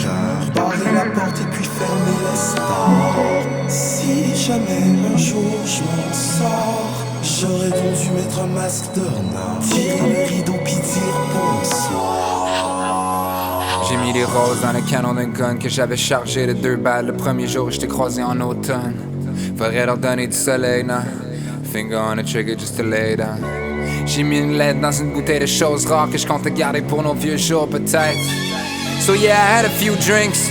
cœur, barrer la porte et puis fermer les stores. Si jamais un jour je m'en sors, j'aurais donc dû mettre un masque de renard, tirer le rideau puis dire bonsoir. J'ai mis les roses dans le canon d'un gun que j'avais chargé de 2 balles le premier jour où je t'ai croisé en automne. Faudrait leur donner du soleil, non? Finger on the trigger just to lay down. J'ai mis une lettre dans une bouteille de choses rares que je compte garder pour nos vieux jours peut-être. So yeah, I had a few drinks.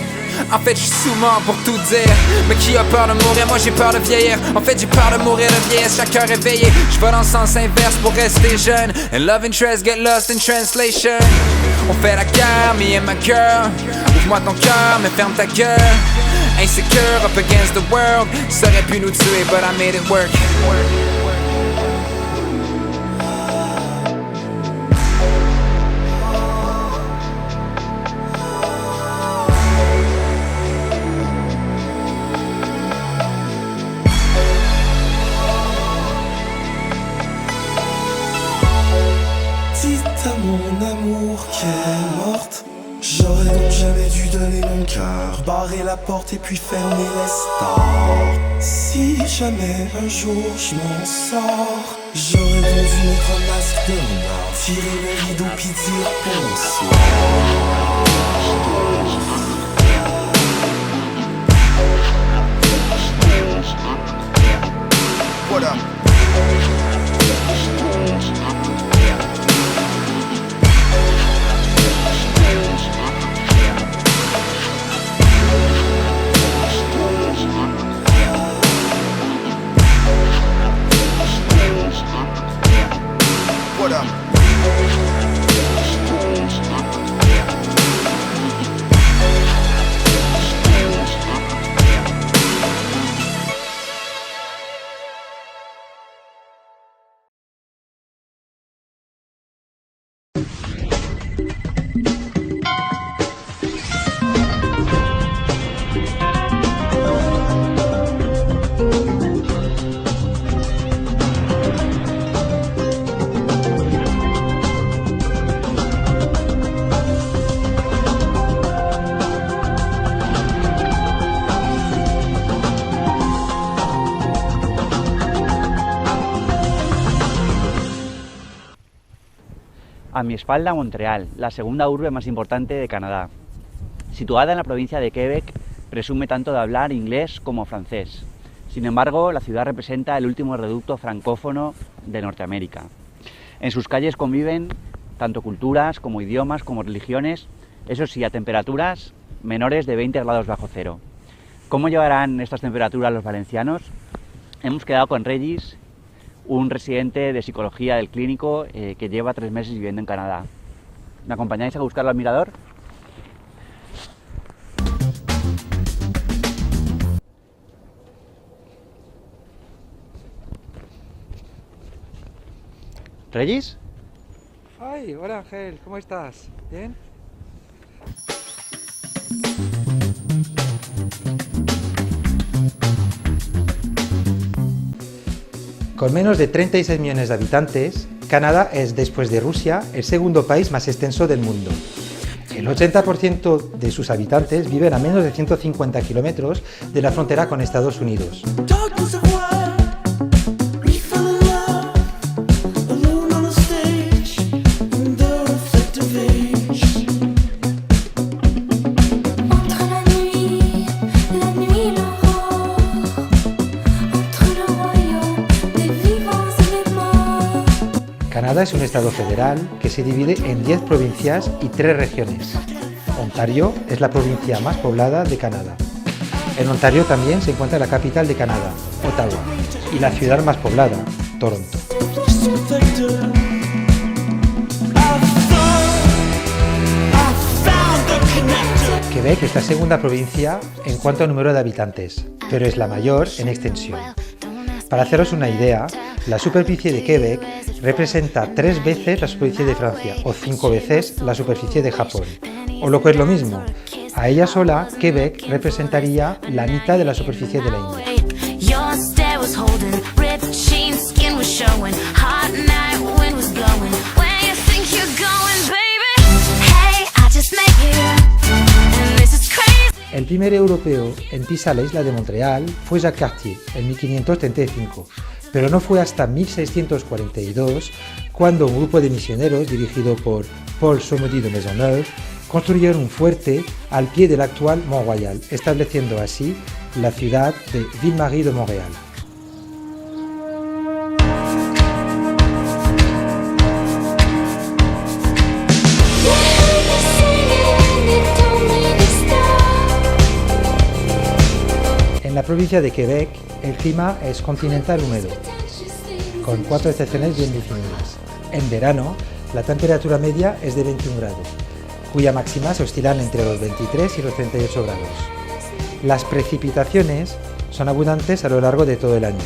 En fait, je suis sous mort pour tout dire. Mais qui a peur de mourir? Moi j'ai peur de vieillir. En fait, j'ai peur de mourir de vieillesse, chaque heure réveillé. Je vais dans le sens inverse pour rester jeune. And love interest get lost in translation. On fait la guerre, me and my girl. Ouvre-moi ton cœur, mais ferme ta gueule. Insecure, up against the world. Ça aurait pu nous tuer, but I made it work. Dites à mon amour qu'elle est morte. J'aurais donc jamais dû donner mon cœur, barrer la porte et puis fermer les stores. Si jamais un jour je m'en sors, j'aurais donc dû mettre un masque de renard, tirer le rideau puis dire bonsoir. What up? What up? A mi espalda, Montreal, la segunda urbe más importante de Canadá. Situada en la provincia de Quebec, presume tanto de hablar inglés como francés. Sin embargo, la ciudad representa el último reducto francófono de Norteamérica. En sus calles conviven tanto culturas como idiomas como religiones, eso sí, a temperaturas menores de 20 grados bajo cero. ¿Cómo llevarán estas temperaturas los valencianos? Hemos quedado con Regis, un residente de psicología del clínico que lleva 3 meses viviendo en Canadá. ¿Me acompañáis a buscarlo al mirador? ¿Regis? Ay, hola Ángel, ¿cómo estás? ¿Bien? Con menos de 36 millones de habitantes, Canadá es, después de Rusia, el segundo país más extenso del mundo. El 80% de sus habitantes viven a menos de 150 kilómetros de la frontera con Estados Unidos. Canadá es un estado federal que se divide en 10 provincias y 3 regiones. Ontario es la provincia más poblada de Canadá. En Ontario también se encuentra la capital de Canadá, Ottawa, y la ciudad más poblada, Toronto. Quebec es la segunda provincia en cuanto a número de habitantes, pero es la mayor en extensión. Para haceros una idea, la superficie de Quebec representa 3 veces la superficie de Francia o 5 veces la superficie de Japón. O lo que es lo mismo, a ella sola, Quebec representaría la mitad de la superficie de la India. This is primer europeo en pisar la isla de Montreal fue Jacques Cartier en 1535, pero no fue hasta 1642 cuando un grupo de misioneros dirigido por Paul Sommody de Maisonneuve construyeron un fuerte al pie del actual Mont-Royal, estableciendo así la ciudad de Ville-Marie de Montréal. En la provincia de Quebec, el clima es continental húmedo, con 4 estaciones bien definidas. En verano, la temperatura media es de 21 grados, cuya máxima se oscilan entre los 23 y los 38 grados. Las precipitaciones son abundantes a lo largo de todo el año,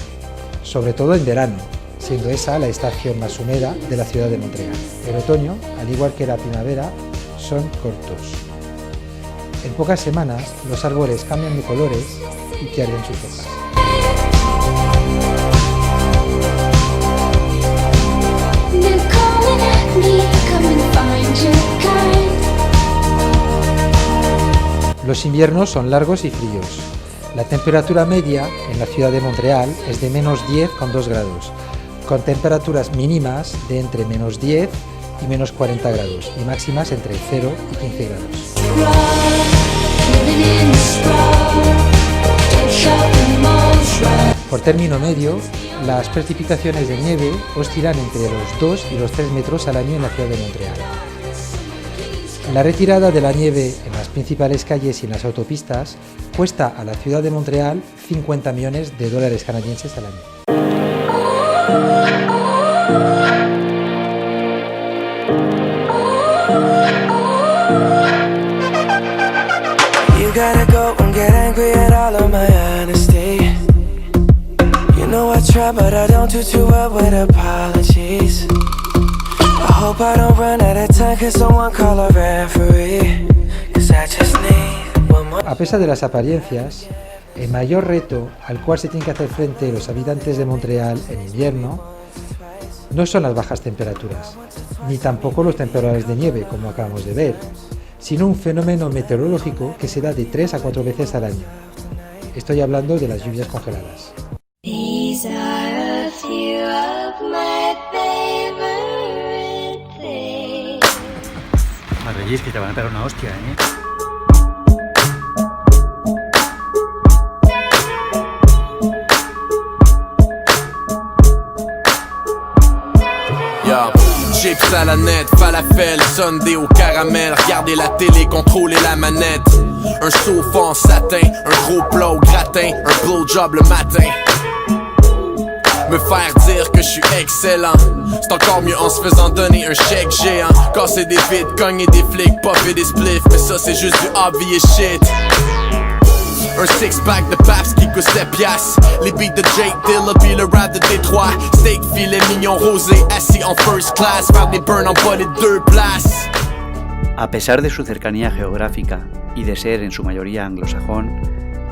sobre todo en verano, siendo esa la estación más húmeda de la ciudad de Montreal. El otoño, al igual que la primavera, son cortos. En pocas semanas, los árboles cambian de colores y pierden sus hojas. Los inviernos son largos y fríos. La temperatura media en la ciudad de Montreal es de menos 10,2 grados, con temperaturas mínimas de entre menos 10 y menos 40 grados y máximas entre 0 y 15 grados. Por término medio, las precipitaciones de nieve oscilan entre los 2 y los 3 metros al año en la ciudad de Montreal. La retirada de la nieve en las principales calles y en las autopistas cuesta a la ciudad de Montreal 50 millones de dólares canadienses al año. You gotta go and get angry at all of my honesty. You know I try, but I don't do too well with apologies. I hope I don't run out of time, cause someone call a referee. Cause I just need one more. A pesar de las apariencias, el mayor reto al cual se tienen que hacer frente los habitantes de Montreal en invierno no son las bajas temperaturas, ni tampoco los temporales de nieve, como acabamos de ver, sino un fenómeno meteorológico que se da de 3 a 4 veces al año. Estoy hablando de las lluvias congeladas. These are a few of my favorite things. Reyes, que te van a pegar una hostia, ¿eh? Chips à la nette, falafel, sundae au caramel. Regarder la télé, contrôler la manette. Un sofa en satin, un gros plat au gratin. Un blowjob le matin. Me faire dire que je suis excellent, c'est encore mieux en se faisant donner un chèque géant. Casser des vides, cogner des flics, popper des spliffs. Mais ça c'est juste du obvious shit. Un six-pack de Paps qui coûte 7 piastres. Les beats de Jake Dilla puis le rap de Détroit. Steak, filet mignon rosé, assis en first class. Faire des burns en bonnet de 2 places. A pesar de su cercanía geográfica y de ser en su mayoría anglosajón,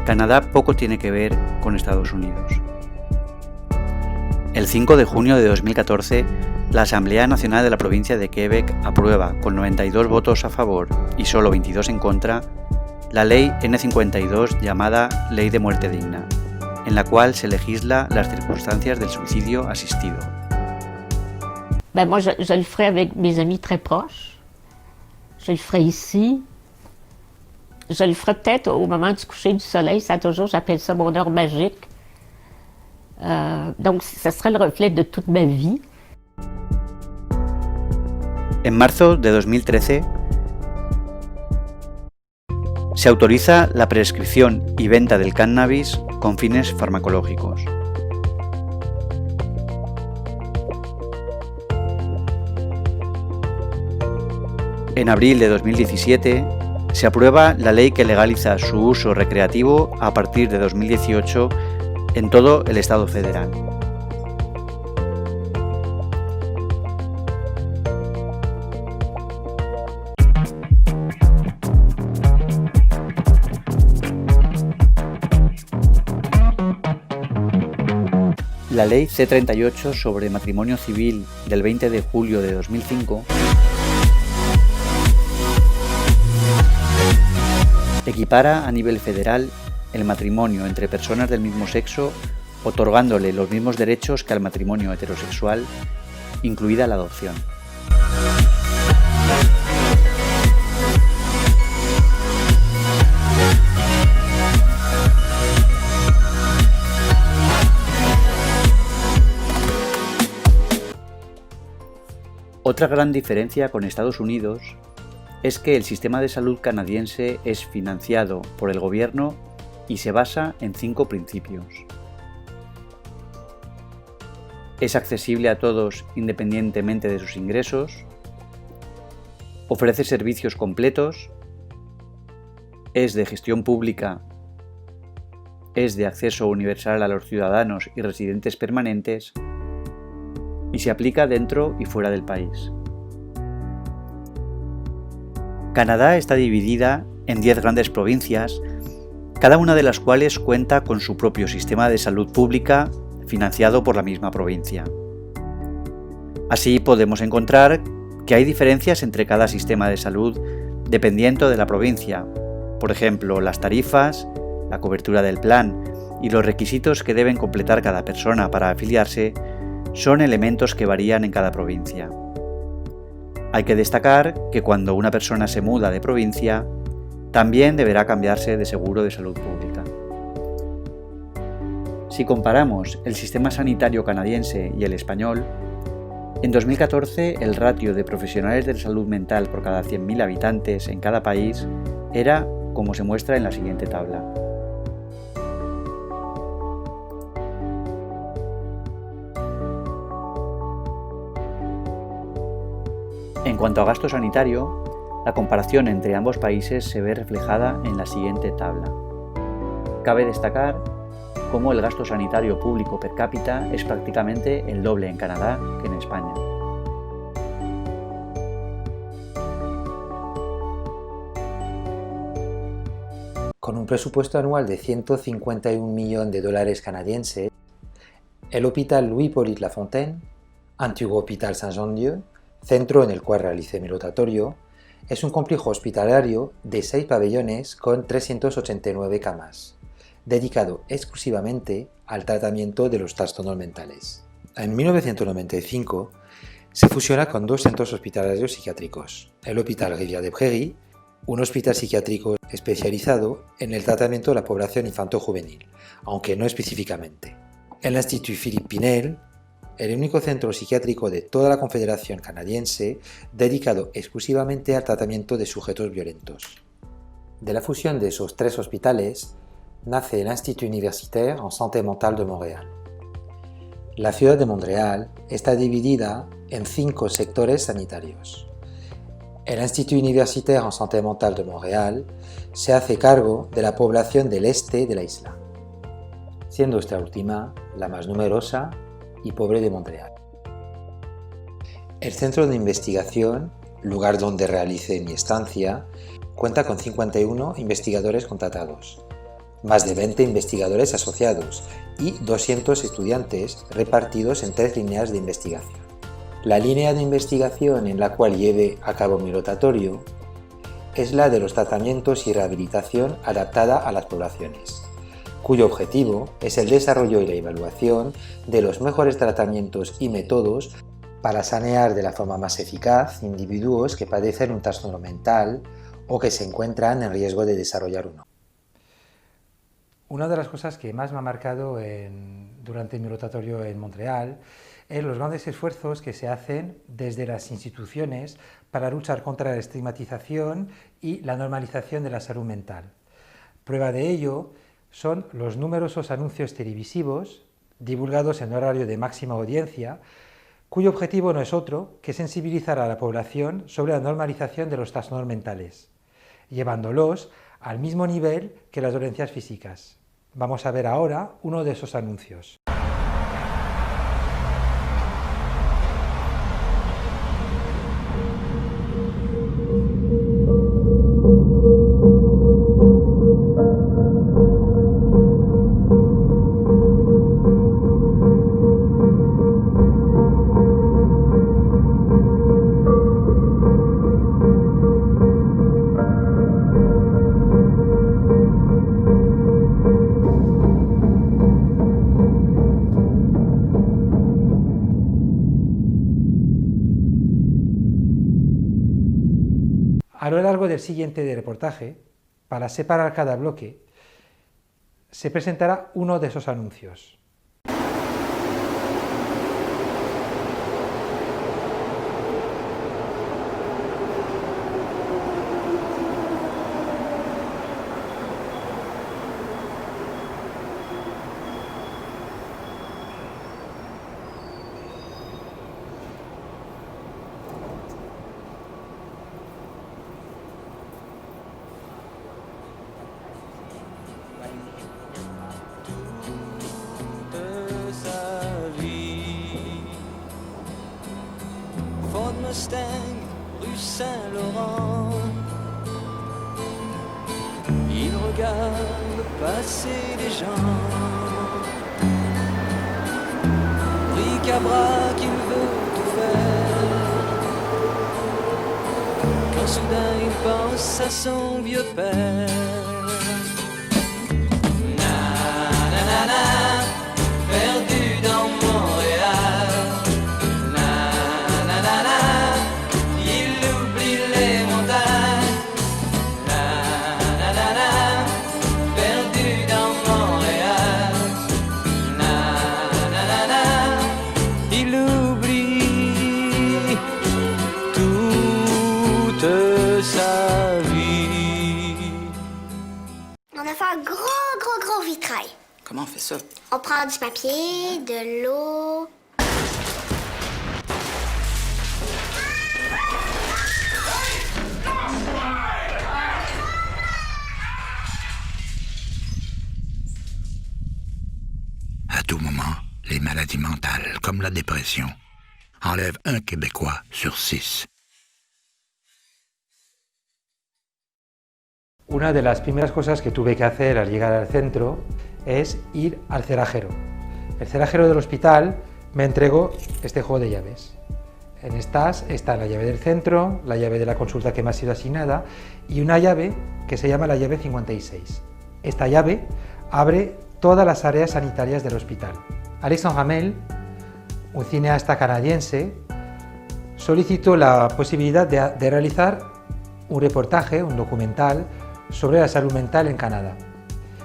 Canadá poco tiene que ver con Estados Unidos. El 5 de junio de 2014, la Asamblea Nacional de la Provincia de Quebec aprueba, con 92 votos a favor y solo 22 en contra, la ley N52 llamada Ley de Muerte Digna, en la cual se legisla las circunstancias del suicidio asistido. Moi, je le ferai avec mes amis très proches. Je le ferai ici. Je le ferai peut-être au moment du coucher du soleil. Ça toujours, j'appelle ça mon heure magique. Donc, ça serait le reflet de toute ma vie. En marzo de 2013, se autoriza la prescripción y venta del cannabis con fines farmacológicos. En abril de 2017 se aprueba la ley que legaliza su uso recreativo a partir de 2018 en todo el Estado federal. La Ley C-38 sobre matrimonio civil del 20 de julio de 2005 Equipara a nivel federal el matrimonio entre personas del mismo sexo, otorgándole los mismos derechos que al matrimonio heterosexual, incluida la adopción. Otra gran diferencia con Estados Unidos es que el sistema de salud canadiense es financiado por el gobierno y se basa en 5 principios. Es accesible a todos independientemente de sus ingresos, ofrece servicios completos, es de gestión pública, es de acceso universal a los ciudadanos y residentes permanentes y se aplica dentro y fuera del país. Canadá está dividida en 10 grandes provincias, cada una de las cuales cuenta con su propio sistema de salud pública financiado por la misma provincia. Así podemos encontrar que hay diferencias entre cada sistema de salud dependiendo de la provincia, por ejemplo, las tarifas, la cobertura del plan y los requisitos que deben completar cada persona para afiliarse son elementos que varían en cada provincia. Hay que destacar que cuando una persona se muda de provincia, también deberá cambiarse de seguro de salud pública. Si comparamos el sistema sanitario canadiense y el español, en 2014 el ratio de profesionales de salud mental por cada 100.000 habitantes en cada país era como se muestra en la siguiente tabla. En cuanto a gasto sanitario, la comparación entre ambos países se ve reflejada en la siguiente tabla. Cabe destacar cómo el gasto sanitario público per cápita es prácticamente el doble en Canadá que en España. Con un presupuesto anual de 151 millones de dólares canadienses, el Hospital Louis-Hippolyte Lafontaine, antiguo Hospital Saint-Jean-de-Dieu, centro en el cual realicé mi rotatorio, es un complejo hospitalario de 6 pabellones con 389 camas, dedicado exclusivamente al tratamiento de los trastornos mentales. En 1995 se fusiona con 2 centros hospitalarios psiquiátricos, el Hospital Rivière des Prairies, un hospital psiquiátrico especializado en el tratamiento de la población infanto-juvenil, aunque no específicamente, el Institut Philippe Pinel, el único centro psiquiátrico de toda la Confederación canadiense dedicado exclusivamente al tratamiento de sujetos violentos. De la fusión de esos 3 hospitales nace el Institut Universitaire en Santé Mentale de Montréal. La ciudad de Montréal está dividida en 5 sectores sanitarios. El Institut Universitaire en Santé Mentale de Montréal se hace cargo de la población del este de la isla, siendo esta última la más numerosa y pobre de Montreal. El centro de investigación, lugar donde realicé mi estancia, cuenta con 51 investigadores contratados, más de 20 investigadores asociados y 200 estudiantes repartidos en 3 líneas de investigación. La línea de investigación en la cual llevé a cabo mi rotatorio es la de los tratamientos y rehabilitación adaptada a las poblaciones, cuyo objetivo es el desarrollo y la evaluación de los mejores tratamientos y métodos para sanear de la forma más eficaz individuos que padecen un trastorno mental o que se encuentran en riesgo de desarrollar uno. Una de las cosas que más me ha marcado durante mi rotatorio en Montreal es los grandes esfuerzos que se hacen desde las instituciones para luchar contra la estigmatización y la normalización de la salud mental. Prueba de ello son los numerosos anuncios televisivos divulgados en horario de máxima audiencia, cuyo objetivo no es otro que sensibilizar a la población sobre la normalización de los trastornos mentales, llevándolos al mismo nivel que las dolencias físicas. Vamos a ver ahora uno de esos anuncios. A lo largo del siguiente reportaje, para separar cada bloque, se presentará uno de esos anuncios. Mustang, rue Saint-Laurent. Il regarde passer des gens. Bric-à-brac, il veut tout faire. Quand soudain il pense à son vieux père. Na, perdu dans Montréal. Comment on fait ça? On prend du papier, de l'eau. À tout moment, les maladies mentales, comme la dépression, enlèvent un Québécois sur 6. Una de las primeras cosas que tuve que hacer al llegar al centro es ir al cerrajero. El cerrajero del hospital me entregó este juego de llaves. En estas está la llave del centro, la llave de la consulta que me ha sido asignada y una llave que se llama la llave 56. Esta llave abre todas las áreas sanitarias del hospital. Alexandre Hamel, un cineasta canadiense, solicitó la posibilidad de realizar un reportaje, un documental, sobre la salud mental en Canadá.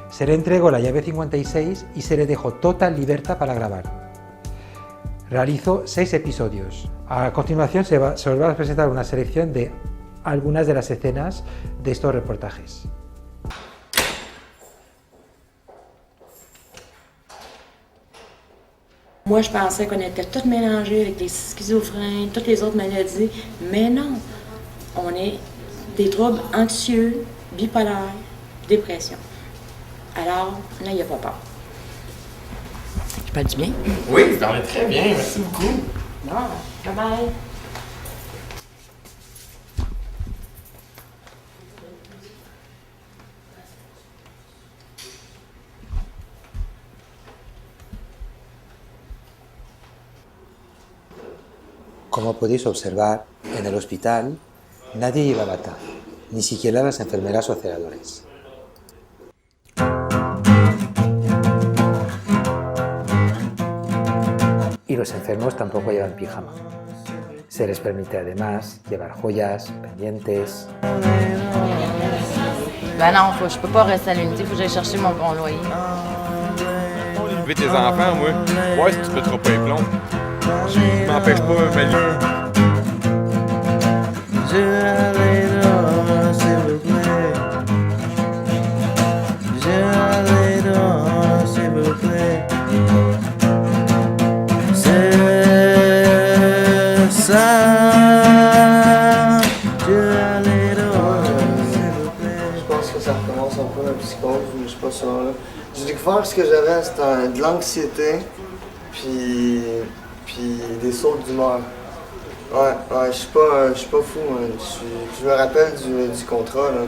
Se le entregó la llave 56 y se le dejó total libertad para grabar. Realizó 6 episodios. A continuación se os va a presentar una selección de algunas de las escenas de estos reportajes. Moi, je pensais qu'on était tous mélangés avec les schizophrènes, toutes les autres maladies, mais non, on est des troubles anxieux, bipolaires, dépression. Alors, là, il n'y a pas peur. Je parle du bien? Oui, vous parlez très bien, merci beaucoup. Bon, bye bye. Como podéis observar, en el hospital nadie lleva bata, ni siquiera las enfermeras o celadores. Y los enfermos tampoco llevan pijama. Se les permite además llevar joyas, pendientes. Ben non, je peux pas rester à l'unité, faut que j'aille chercher mon bon loyer. Élever tes enfants, moi, ouais, si tu peux trop pas les plombs. Je m'empêche pas, mais Ça recommence un peu la psychose, mais je suis pas sûr là. J'ai découvert ce que j'avais, c'était de l'anxiété, puis des sauts d'humeur. Ouais, je suis pas fou, je me rappelle du contrat, là.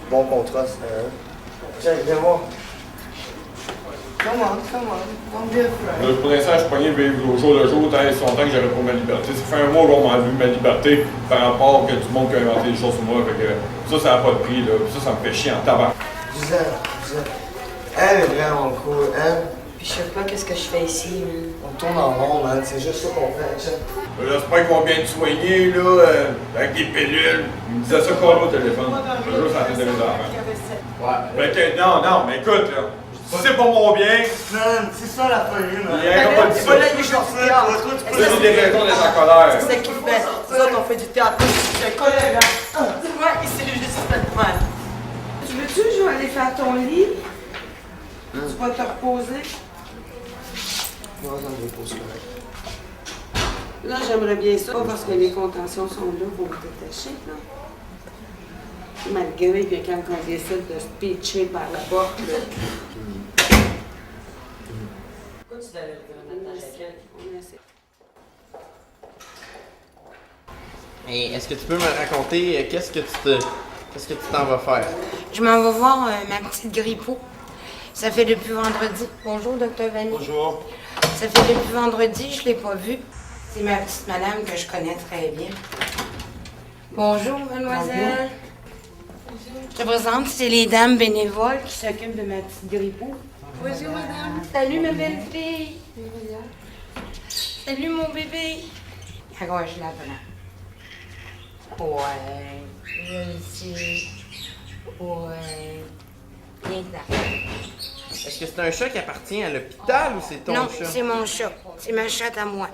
Bon contrat, c'est... Check, viens voir. Come on, be a friend. Pour l'instant, je suis pogné au jour le jour, tant et si longtemps que j'aurais pas ma liberté. Ça fait un mois qu'on m'a enlevé ma liberté par rapport que tout le monde qui a inventé des choses sur moi. Fait que ça n'a pas de prix, là. Ça me fait chier en tabac. Gisèle, elle est vraiment cool. Puis je sais pas qu'est-ce que je fais ici, man. On tourne en rond, man. C'est juste ça qu'on fait, tiens. J'espère qu'on vient de soigner, là, avec des pilules. Il me disait ça quand au téléphone. Je jure, ça fait des enfants. Ouais. Fait que, non, mais écoute, là. Si c'est pour mon bien. Man, c'est ça la folie, man. Il y a un pas de ça. C'est des raisons d'être en colère. C'est ça qu'il fait. Nous autres, on fait du théâtre. C'est un collègue, là. Ouais, il s'est juste fait mal. Tu veux-tu que je vais aller faire ton lit? Tu vas te reposer? Non, je me repose correct. Là, j'aimerais bien ça parce que les contentions sont là pour me détacher, là. Malgré que quand on décide de se pitcher par la porte, là. Pourquoi tu l'avais on essaie. Et est-ce que tu peux me raconter qu'est-ce que tu t'en vas faire? Je m'en vais voir ma petite grippeau. Ça fait depuis vendredi. Bonjour, Dr. Vanny. Bonjour. Ça fait depuis vendredi, je ne l'ai pas vue. C'est ma petite madame que je connais très bien. Bonjour, mademoiselle. Je te présente, c'est les dames bénévoles qui s'occupent de ma petite grippeau. Bonjour, madame. Salut, ma belle fille. Salut, mon bébé. À gauche, là, voilà. Ouais, je le sais. Ouais. Bien là. Est-ce que c'est un chat qui appartient à l'hôpital ou c'est ton chat? Non, c'est mon chat. C'est ma chatte à moi.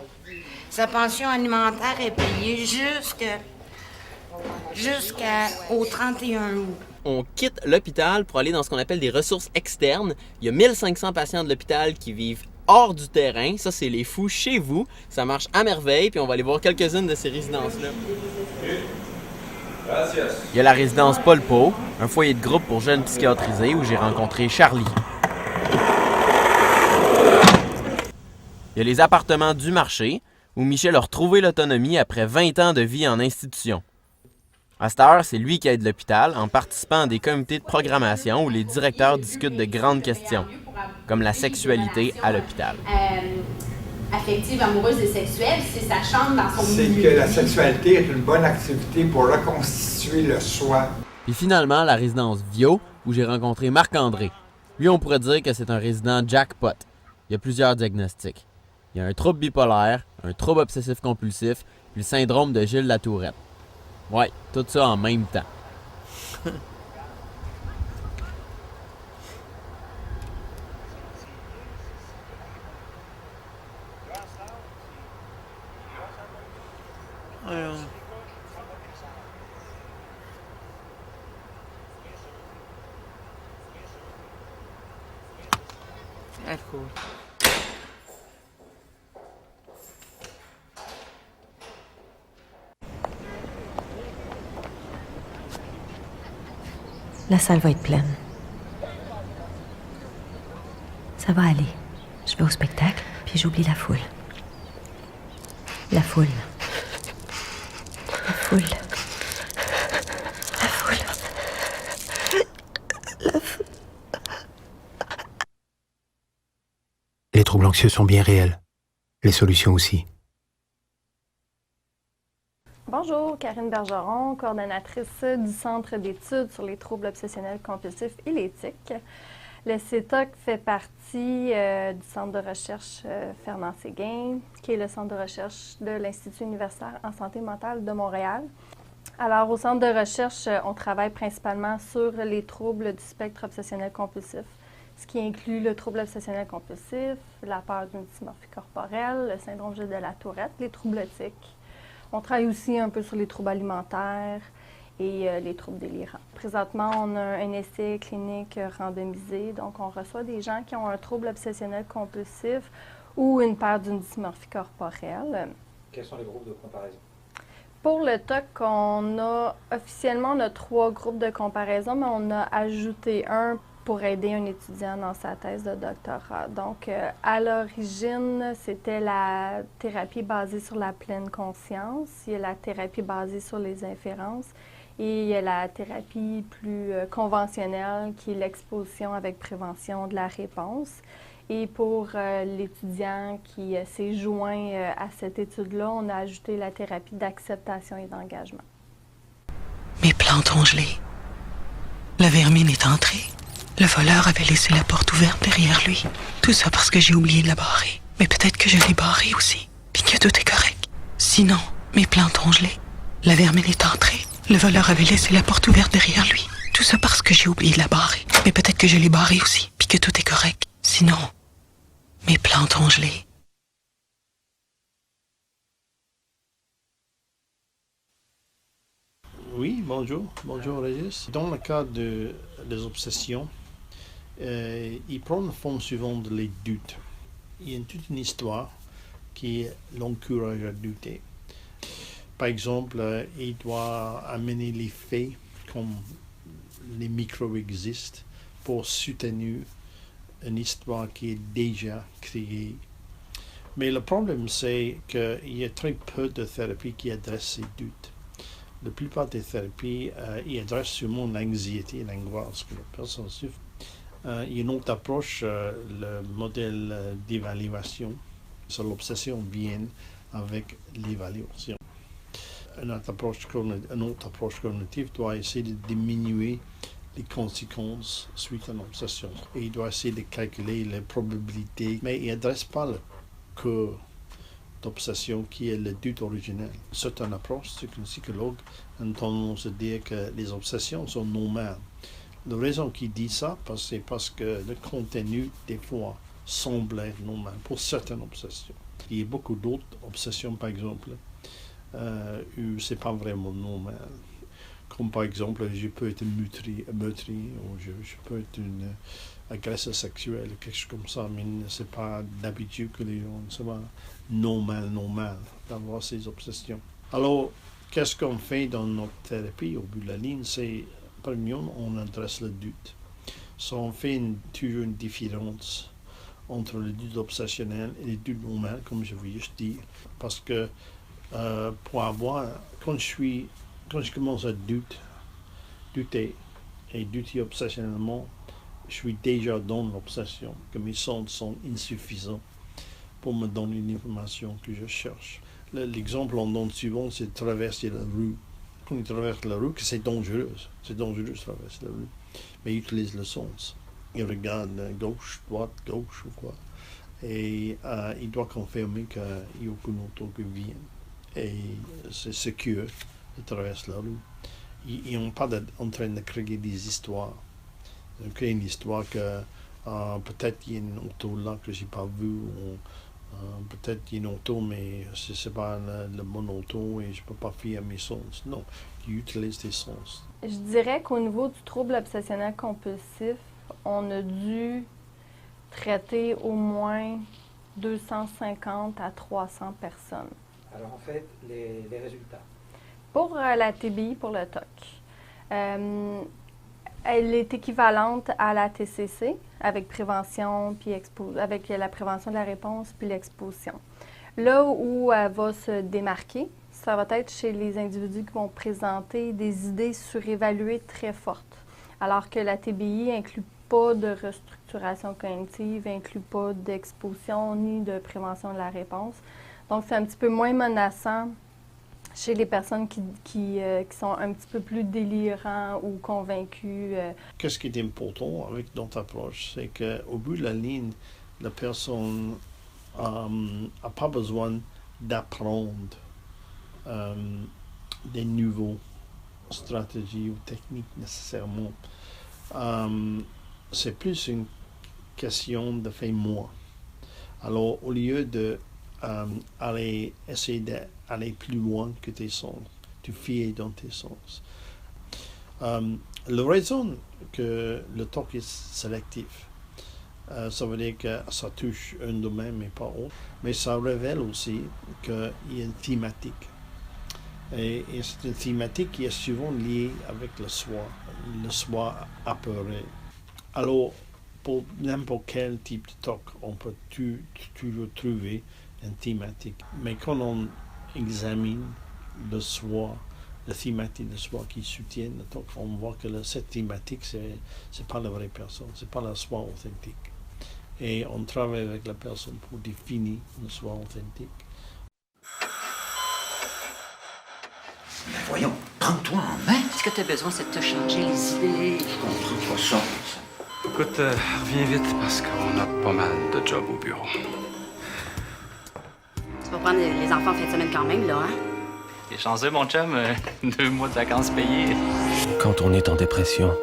Sa pension alimentaire est payée jusqu'au 31 août. On quitte l'hôpital pour aller dans ce qu'on appelle des ressources externes. Il y a 1500 patients de l'hôpital qui vivent hors du terrain. Ça, c'est les fous chez vous. Ça marche à merveille, puis on va aller voir quelques-unes de ces résidences-là. Il y a la résidence Paul Pau, un foyer de groupe pour jeunes psychiatrisés où j'ai rencontré Charlie. Il y a les appartements du marché, où Michel a retrouvé l'autonomie après 20 ans de vie en institution. À cette heure, c'est lui qui aide l'hôpital en participant à des comités de programmation où les directeurs discutent de grandes questions, comme la sexualité à l'hôpital. Affective, amoureuse et sexuelle, c'est sa chambre dans son C'est milieu. que la sexualité est une bonne activité pour reconstituer le soi. Puis finalement, la résidence Vio, où j'ai rencontré Marc-André. Lui, on pourrait dire que c'est un résident jackpot. Il y a plusieurs diagnostics. Il y a un trouble bipolaire, un trouble obsessif-compulsif, puis le syndrome de Gilles Latourette. Ouais, tout ça en même temps. Ah, cool. La salle va être pleine. Ça va aller. Je vais au spectacle, puis j'oublie la foule. La foule. La foule. La foule. La foule. Les troubles anxieux sont bien réels. Les solutions aussi. Bonjour, Karine Bergeron, coordonnatrice du Centre d'études sur les troubles obsessionnels compulsifs et l'éthique. Le CETOC fait partie du Centre de recherche Fernand Séguin, qui est le centre de recherche de l'Institut universitaire en santé mentale de Montréal. Alors, au centre de recherche, on travaille principalement sur les troubles du spectre obsessionnel compulsif, ce qui inclut le trouble obsessionnel compulsif, la peur d'une dysmorphie corporelle, le syndrome Gilles de Latourette, les troubles éthiques. On travaille aussi un peu sur les troubles alimentaires et les troubles délirants. Présentement, on a un essai clinique randomisé, donc on reçoit des gens qui ont un trouble obsessionnel compulsif ou une peur d'une dysmorphie corporelle. Quels sont les groupes de comparaison? Pour le TOC, officiellement, on a 3 groupes de comparaison, mais on a ajouté un pour aider un étudiant dans sa thèse de doctorat. Donc, à l'origine, c'était la thérapie basée sur la pleine conscience, il y a la thérapie basée sur les inférences et il y a la thérapie plus conventionnelle qui est l'exposition avec prévention de la réponse. Et pour l'étudiant qui s'est joint à cette étude-là, on a ajouté la thérapie d'acceptation et d'engagement. Mes plantes ont gelé. La vermine est entrée. Le voleur avait laissé la porte ouverte derrière lui. Tout ça parce que j'ai oublié de la barrer. Mais peut-être que je l'ai barrée aussi, puis que tout est correct. Sinon, mes plantes ont gelé. La vermine est entrée. Le voleur avait laissé la porte ouverte derrière lui. Tout ça parce que j'ai oublié de la barrer. Mais peut-être que je l'ai barrée aussi, puis que tout est correct. Sinon, mes plantes ont gelé. Oui, bonjour. Bonjour, Régis. Dans le cas des obsessions, ils prennent la forme suivante les doutes. Il y a toute une histoire qui l'encourage à douter. Par exemple, il doit amener les faits comme les microbes existent pour soutenir une histoire qui est déjà créée. Mais le problème, c'est qu'il y a très peu de thérapies qui adressent ces doutes. La plupart des thérapies, ils adressent sûrement l'anxiété et l'angoisse que la personne souffre. Il y a une autre approche, le modèle d'évaluation. Sur l'obsession vient avec l'évaluation. Une autre approche cognitive doit essayer de diminuer les conséquences suite à une obsession. Et il doit essayer de calculer les probabilités, mais il n'adresse pas le cœur d'obsession qui est le doute originel. C'est une approche, c'est qu'un psychologue a tendance à dire que les obsessions sont normales. La raison qu'il dit ça, c'est parce que le contenu, des fois, semble être normal pour certaines obsessions. Il y a beaucoup d'autres obsessions, par exemple, où c'est pas vraiment normal. Comme par exemple, je peux être meurtrier ou je peux être une agresseur sexuel, quelque chose comme ça, mais c'est pas d'habitude que les gens, c'est pas normal d'avoir ces obsessions. Alors, qu'est-ce qu'on fait dans notre thérapie au bout de la ligne? C'est, premièrement, on adresse le doute. So, on fait toujours une différence entre le doute obsessionnel et le doute normal, comme je vous juste dit, parce que pour avoir, quand je commence à douter et douter obsessionnellement, je suis déjà dans l'obsession, que mes sens sont insuffisants pour me donner l'information que je cherche. L'exemple en donne souvent, c'est de traverser la rue. Quand il traverse la rue, c'est dangereux de traverser la rue, mais il utilise le sens. Il regarde gauche, droite, gauche ou quoi. Et il doit confirmer qu'il n'y a aucun auto qui vient. Et c'est secure de traverser la rue. Ils n'ont pas en train de créer des histoires. Ils créent une histoire que peut-être il y a une auto là que je n'ai pas vue. Peut-être qu'il y a une auto, mais ce n'est pas le bon auto et je ne peux pas fier à mes sens. Non, ils utilisent tes sens. Je dirais qu'au niveau du trouble obsessionnel compulsif, on a dû traiter au moins 250 à 300 personnes. Alors en fait, les résultats? Pour la TBI, pour le TOC, elle est équivalente à la TCC avec prévention, puis avec la prévention de la réponse puis l'exposition. Là où elle va se démarquer, ça va être chez les individus qui vont présenter des idées surévaluées très fortes, alors que la TBI inclut pas de restructuration cognitive, inclut pas d'exposition ni de prévention de la réponse. Donc, c'est un petit peu moins menaçant chez les personnes qui sont un petit peu plus délirants ou convaincus. Qu'est-ce qui est important avec notre approche, c'est qu'au bout de la ligne, la personne n'a pas besoin d'apprendre des nouvelles stratégies ou techniques nécessairement. C'est plus une question de faire moi. Alors, au lieu de essayer d'aller plus loin que tes sens, tu fies dans tes sens. La raison que le TOC est sélectif, ça veut dire que ça touche un domaine mais pas autre, mais ça révèle aussi qu'il y a une thématique. Et c'est une thématique qui est souvent liée avec le soi apeuré. Alors, pour n'importe quel type de TOC, on peut toujours trouver une thématique. Mais quand on examine le soi, la thématique de soi qui soutient le TOC, on voit que cette thématique, c'est pas la vraie personne, c'est pas la soi authentique. Et on travaille avec la personne pour définir le soi authentique. Mais voyons, prends-toi en main. Ce que tu as besoin, c'est de te changer les idées. Je comprends pas ça. Écoute, reviens vite parce qu'on a pas mal de jobs au bureau. Tu vas prendre les enfants en fin de semaine quand même, là, hein? T'es chanceux, mon chum. 2 mois de vacances payés. Quand on est en dépression,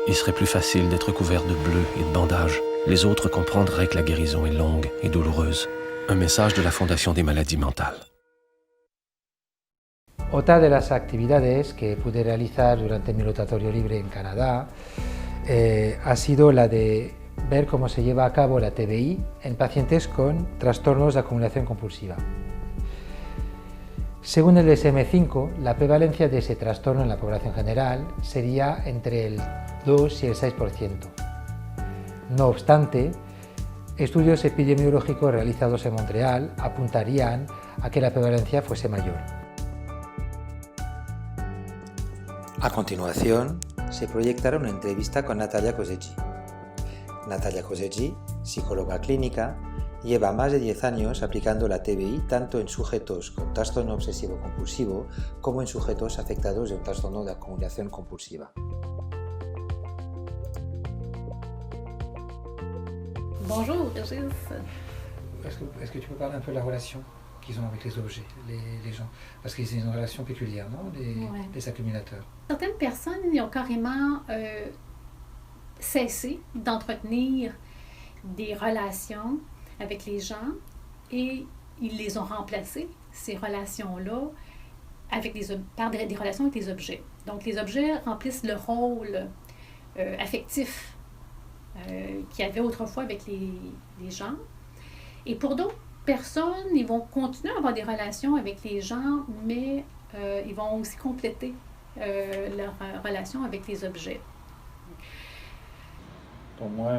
il serait plus facile d'être couvert de bleu et de bandages. Les autres comprendraient que la guérison est longue et douloureuse. Un message de la Fondation des maladies mentales. Otra de las actividades que pude realizar durante mi rotatorio libre en Canadá ha sido la de ver cómo se lleva a cabo la TBI en pacientes con trastornos de acumulación compulsiva. Según el DSM-5, la prevalencia de ese trastorno en la población general sería entre el 2 y el 6%. No obstante, estudios epidemiológicos realizados en Montreal apuntarían a que la prevalencia fuese mayor. A continuación, se proyectará una entrevista con Natalia Kosecki. Natalia Kosecki, psicóloga clínica, lleva más de 10 años aplicando la TBI tanto en sujetos con trastorno obsesivo-compulsivo como en sujetos afectados de un trastorno de acumulación compulsiva. Bonjour, Régis. Est-ce que tu peux parler un peu de la relation qu'ils ont avec les objets, les gens? Parce que c'est une relation péculière, non, les accumulateurs? Certaines personnes ils ont carrément cessé d'entretenir des relations avec les gens et ils les ont remplacées, ces relations-là, par des relations avec les objets. Donc, les objets remplissent le rôle affectif qu'il y avait autrefois avec les gens. Et pour d'autres personnes, ils vont continuer à avoir des relations avec les gens, mais ils vont aussi compléter leur relation avec les objets. Pour moi,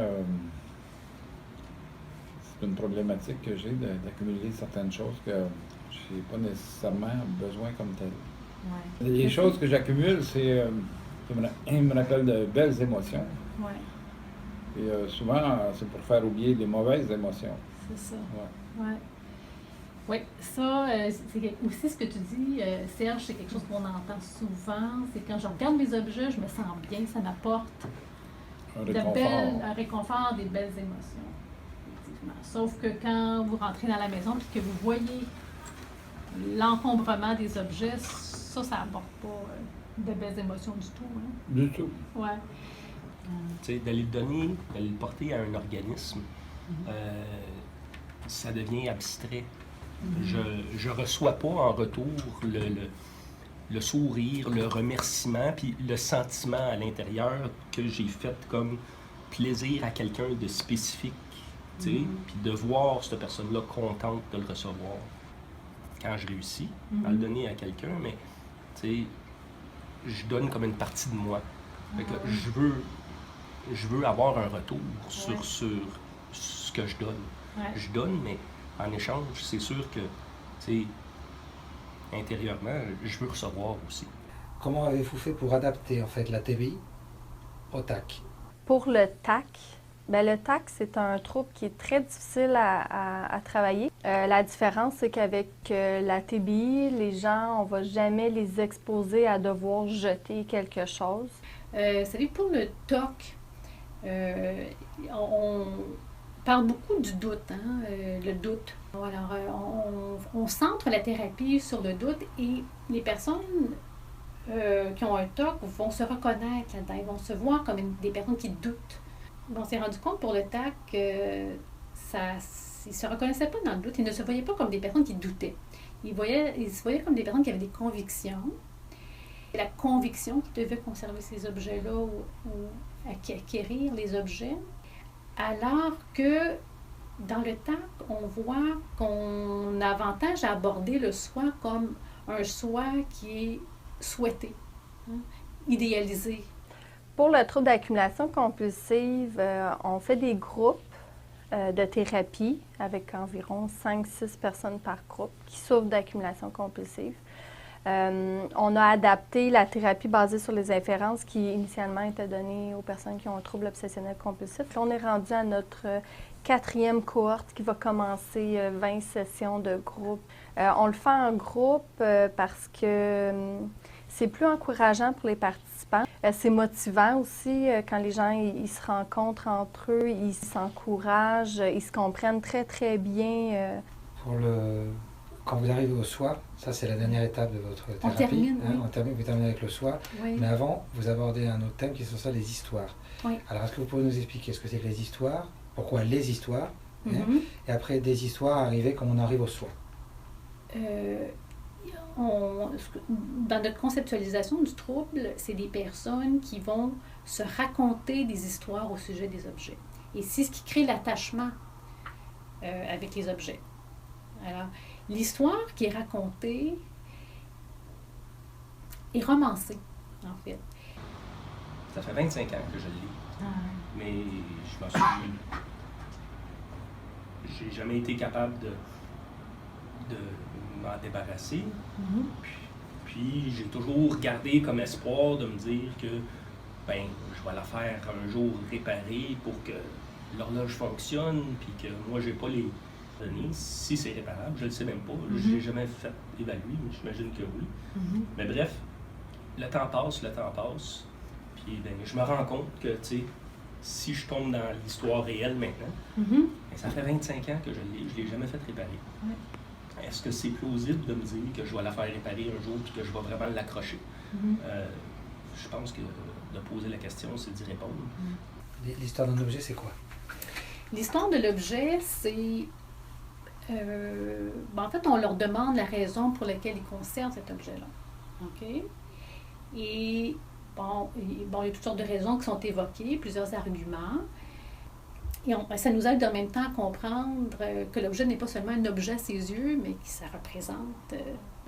c'est une problématique que j'ai d'accumuler certaines choses que je n'ai pas nécessairement besoin comme telles. Ouais. Les choses que j'accumule, c'est ils me rappellent de belles émotions. Ouais. Et souvent, c'est pour faire oublier des mauvaises émotions. C'est ça. Ouais. Ouais. Oui, ça, c'est aussi ce que tu dis, Serge, c'est quelque chose qu'on entend souvent. C'est quand je regarde mes objets, je me sens bien, ça m'apporte un réconfort, des belles émotions. Effectivement. Sauf que quand vous rentrez dans la maison et que vous voyez l'encombrement des objets, ça n'apporte pas de belles émotions du tout. Hein? Du tout. Ouais. Tu sais, d'aller le donner, d'aller le porter à un organisme, ça devient abstrait. Je reçois pas en retour le sourire, le remerciement, puis le sentiment à l'intérieur que j'ai fait comme plaisir à quelqu'un de spécifique, tu sais, puis de voir cette personne-là contente de le recevoir. Quand je réussis à le donner à quelqu'un, mais tu sais, je donne comme une partie de moi. Fait que je veux avoir un retour sur ce que je donne. Ouais. Je donne, mais en échange, c'est sûr que, tu sais, intérieurement, je veux recevoir aussi. Comment avez-vous fait pour adapter en fait la TBI au TAC? Pour le TAC, le TAC, c'est un trouble qui est très difficile à travailler. La différence, c'est qu'avec la TBI, les gens, on ne va jamais les exposer à devoir jeter quelque chose. Vous savez, pour le TOC, on parle beaucoup du doute, hein, le doute. Alors, on centre la thérapie sur le doute et les personnes qui ont un TOC vont se reconnaître là-dedans, ils vont se voir comme des personnes qui doutent. On s'est rendu compte pour le TAC qu'ils ne se reconnaissaient pas dans le doute, ils ne se voyaient pas comme des personnes qui doutaient. Ils se voyaient comme des personnes qui avaient des convictions. Et la conviction qu'ils devaient conserver ces objets-là ou acquérir les objets. Alors que dans le TAC, on voit qu'on a avantage à aborder le soi comme un soi qui est souhaité, hein, idéalisé. Pour le trouble d'accumulation compulsive, on fait des groupes de thérapie avec environ 5-6 personnes par groupe qui souffrent d'accumulation compulsive. On a adapté la thérapie basée sur les inférences qui initialement était donnée aux personnes qui ont un trouble obsessionnel compulsif. Là, on est rendu à notre 4e cohorte qui va commencer 20 sessions de groupe. On le fait en groupe parce que c'est plus encourageant pour les participants. C'est motivant aussi quand les gens ils se rencontrent entre eux, ils s'encouragent, ils se comprennent très, très bien. Quand vous arrivez au soir, ça c'est la dernière étape de votre thérapie. On termine, oui. Vous terminez avec le soir. Oui. Mais avant, vous abordez un autre thème qui sont ça, les histoires. Oui. Alors, est-ce que vous pouvez nous expliquer ce que c'est que les histoires? Pourquoi les histoires? Mm-hmm. Et après, des histoires arrivées quand on arrive au soir. Dans notre conceptualisation du trouble, c'est des personnes qui vont se raconter des histoires au sujet des objets. Et c'est ce qui crée l'attachement avec les objets. Alors, l'histoire qui est racontée est romancée, en fait. Ça fait 25 ans que je le lis. Mais je m'en suis... J'ai jamais été capable de m'en débarrasser. Puis j'ai toujours gardé comme espoir de me dire que je vais la faire un jour réparer pour que l'horloge fonctionne, puis que moi j'ai pas les données. Si c'est réparable, je le sais même pas. Je l'ai jamais fait évaluer, mais j'imagine que oui. Mais bref, le temps passe. Puis je me rends compte que, tu sais, si je tombe dans l'histoire réelle maintenant, ça fait 25 ans que je l'ai jamais fait réparer. Est-ce que c'est plausible de me dire que je vais la faire réparer un jour et que je vais vraiment l'accrocher? Je pense que de poser la question, c'est d'y répondre. L'histoire d'un objet, c'est quoi? L'histoire de l'objet, c'est... en fait, on leur demande la raison pour laquelle ils conservent cet objet-là. OK? Et il y a toutes sortes de raisons qui sont évoquées, plusieurs arguments. Et ça nous aide en même temps à comprendre que l'objet n'est pas seulement un objet à ses yeux, mais que ça représente...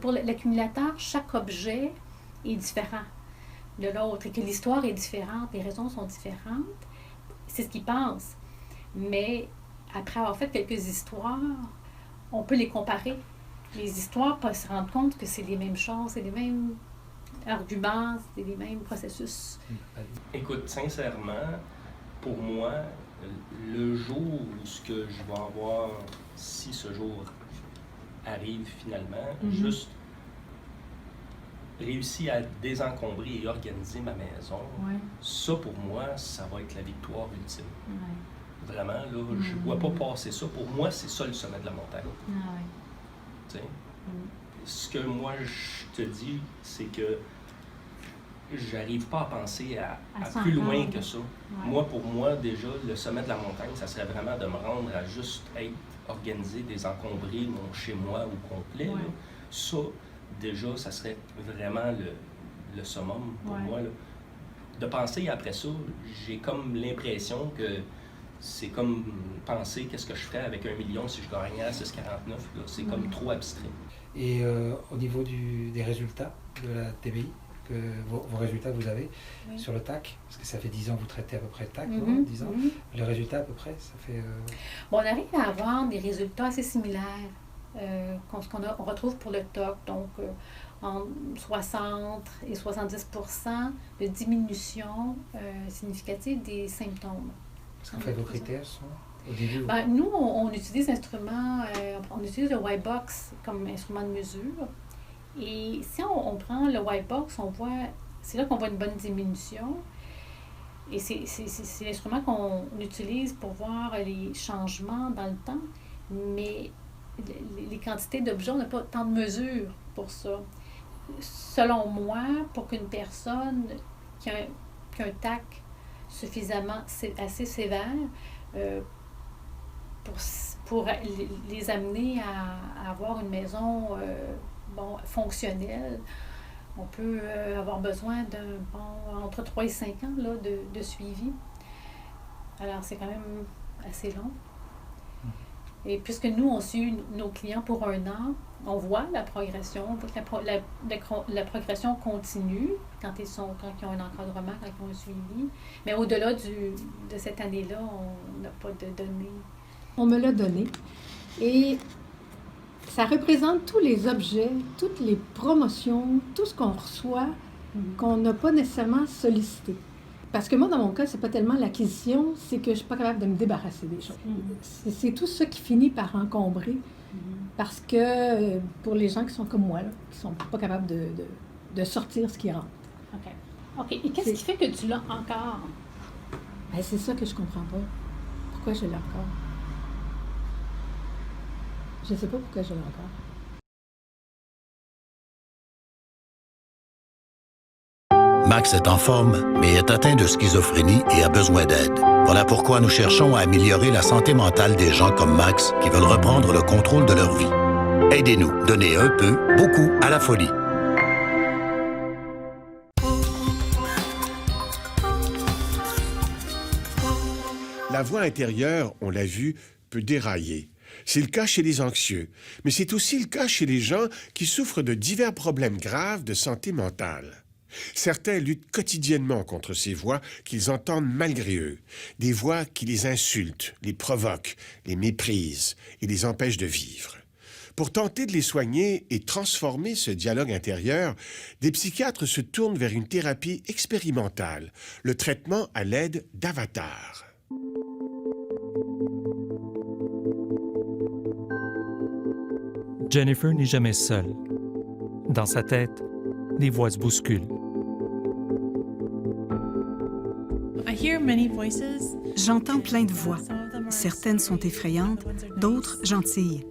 Pour l'accumulateur, chaque objet est différent de l'autre et que l'histoire est différente, les raisons sont différentes. C'est ce qu'il pense. Mais après avoir fait quelques histoires, on peut les comparer. Les histoires peuvent se rendre compte que c'est les mêmes choses, c'est les mêmes arguments, c'est les mêmes processus. Écoute, sincèrement, pour moi, le jour où ce que je vais avoir, si ce jour arrive finalement, juste réussir à désencombrer et organiser ma maison, ça pour moi, ça va être la victoire ultime. Vraiment, là, je ne vois pas passer ça. Pour moi, c'est ça le sommet de la montagne. Tu sais? Ce que moi, je te dis, c'est que j'arrive pas à penser à plus loin que ça. Moi, pour moi, déjà, le sommet de la montagne, ça serait vraiment de me rendre à juste être organisé, désencombrer mon chez-moi au complet. Là. Ça, déjà, ça serait vraiment le summum pour moi. Là. De penser après ça, j'ai comme l'impression que c'est comme penser qu'est-ce que je ferais avec 1 million si je gagnais à 6,49. C'est comme trop abstrait. Et au niveau des résultats de la TBI, que vos résultats que vous avez sur le TAC, parce que ça fait 10 ans que vous traitez à peu près le TAC, 10 ans. Le résultat à peu près, ça fait... Bon, on arrive à avoir des résultats assez similaires qu'on retrouve pour le TOC, donc entre 60 et 70% de diminution significative des symptômes. Parce qu'en fait, vos critères sont au début? Nous, on utilise l'instrument, on utilise le white box comme instrument de mesure. Et si on prend le white box, c'est là qu'on voit une bonne diminution. Et c'est l'instrument qu'on utilise pour voir les changements dans le temps. Mais les quantités d'objets, on n'a pas tant de mesures pour ça. Selon moi, pour qu'une personne qui a un TAC suffisamment assez sévère pour les amener à avoir une maison fonctionnelle, on peut avoir besoin entre 3 et 5 ans là, de suivi. Alors, c'est quand même assez long. Et puisque nous, on suit nos clients pour 1 an, on voit la progression, la progression continue quand ils ont un encadrement, quand ils ont un suivi. Mais au-delà de cette année-là, on n'a pas de données. On me l'a donné. Et ça représente tous les objets, toutes les promotions, tout ce qu'on reçoit, qu'on n'a pas nécessairement sollicité. Parce que moi, dans mon cas, c'est pas tellement l'acquisition, c'est que je suis pas capable de me débarrasser des choses. C'est tout ça qui finit par encombrer. Parce que pour les gens qui sont comme moi, là, qui sont pas capables de sortir ce qui rentre. OK. OK. Et qu'est-ce qui fait que tu l'as encore? Ben, c'est ça que je comprends pas. Pourquoi je l'ai encore? Je sais pas pourquoi je l'ai encore. Max est en forme, mais est atteint de schizophrénie et a besoin d'aide. Voilà pourquoi nous cherchons à améliorer la santé mentale des gens comme Max qui veulent reprendre le contrôle de leur vie. Aidez-nous, donnez un peu, beaucoup à la folie. La voix intérieure, on l'a vu, peut dérailler. C'est le cas chez les anxieux, mais c'est aussi le cas chez les gens qui souffrent de divers problèmes graves de santé mentale. Certains luttent quotidiennement contre ces voix qu'ils entendent malgré eux, des voix qui les insultent, les provoquent, les méprisent et les empêchent de vivre. Pour tenter de les soigner et transformer ce dialogue intérieur, des psychiatres se tournent vers une thérapie expérimentale, le traitement à l'aide d'avatars. Jennifer n'est jamais seule. Dans sa tête, des voix se bousculent. J'entends plein de voix. Certaines sont effrayantes, d'autres gentilles.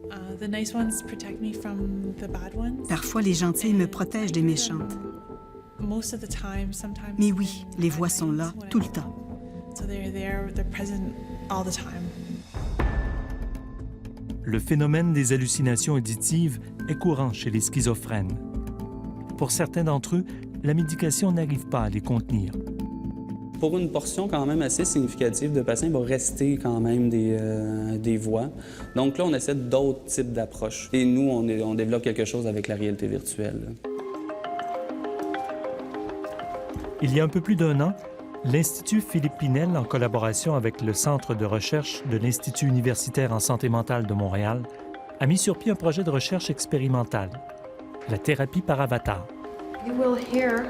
Parfois, les gentilles me protègent des méchantes. Mais oui, les voix sont là tout le temps. Le phénomène des hallucinations auditives est courant chez les schizophrènes. Pour certains d'entre eux, la médication n'arrive pas à les contenir. Pour une portion quand même assez significative de patients, il va rester quand même des voix. Donc là, on essaie d'autres types d'approches. Et nous, on développe quelque chose avec la réalité virtuelle. Il y a un peu plus d'1 an, l'Institut Philippe Pinel, en collaboration avec le Centre de recherche de l'Institut universitaire en santé mentale de Montréal, a mis sur pied un projet de recherche expérimentale, la thérapie par avatar. You will hear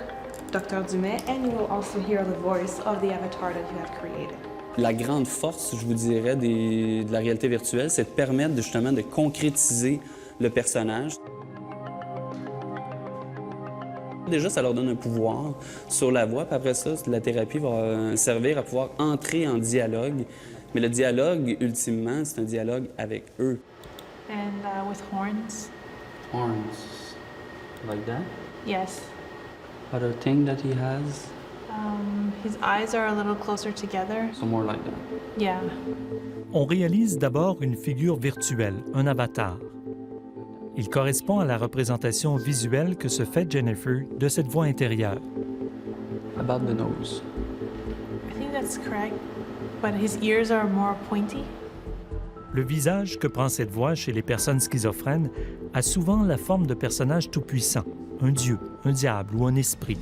Dr. Dumais and you will also hear the voice of the avatar that you have created. La grande force, je vous dirais, de la réalité virtuelle, c'est de permettre justement de concrétiser le personnage. Déjà, ça leur donne un pouvoir sur la voix, puis après ça, la thérapie va servir à pouvoir entrer en dialogue. Mais le dialogue, ultimement, c'est un dialogue avec eux. And with horns. Horns. Like that? Yes. Other thing that he has? His eyes are a little closer together. So more like that. Yeah. On réalise d'abord une figure virtuelle, un avatar. Il correspond à la représentation visuelle que se fait Jennifer de cette voix intérieure. About the nose. I think that's correct, but his ears are more pointy. Le visage que prend cette voix chez les personnes schizophrènes a souvent la forme de personnages tout-puissants, un dieu, un diable ou un esprit.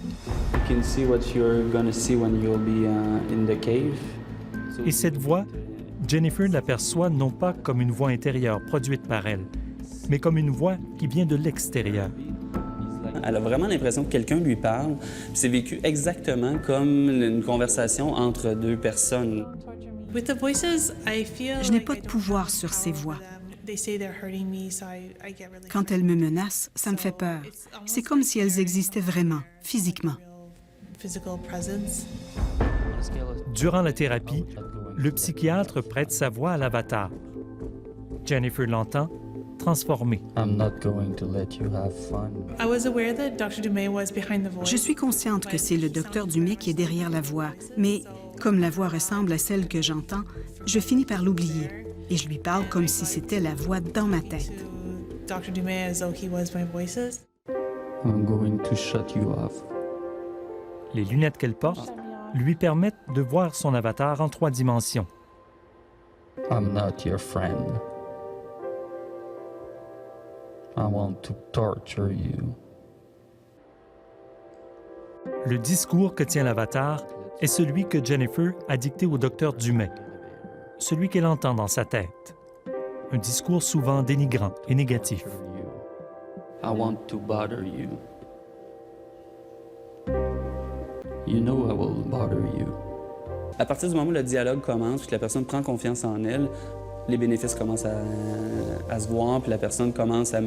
You can see what you're going to see when you'll be in the cave. Et cette voix, Jennifer l'aperçoit non pas comme une voix intérieure produite par elle, mais comme une voix qui vient de l'extérieur. Elle a vraiment l'impression que quelqu'un lui parle. C'est vécu exactement comme une conversation entre deux personnes. Je n'ai pas de pouvoir sur ces voix. Quand elles me menacent, ça me fait peur. C'est comme si elles existaient vraiment, physiquement. Durant la thérapie, le psychiatre prête sa voix à l'avatar. Jennifer l'entend, transformée. Je suis consciente que c'est le docteur Dumais qui est derrière la voix, mais comme la voix ressemble à celle que j'entends, je finis par l'oublier et je lui parle comme si c'était la voix dans ma tête. I'm going to shut you off. Les lunettes qu'elle porte lui permettent de voir son avatar en 3 dimensions. I'm not your friend. I want to torture you. Le discours que tient l'avatar est celui que Jennifer a dicté au docteur Dumais, celui qu'elle entend dans sa tête. Un discours souvent dénigrant et négatif. I want to bother you. You know I will bother you. À partir du moment où le dialogue commence, que la personne prend confiance en elle, les bénéfices commencent à se voir, puis la personne commence à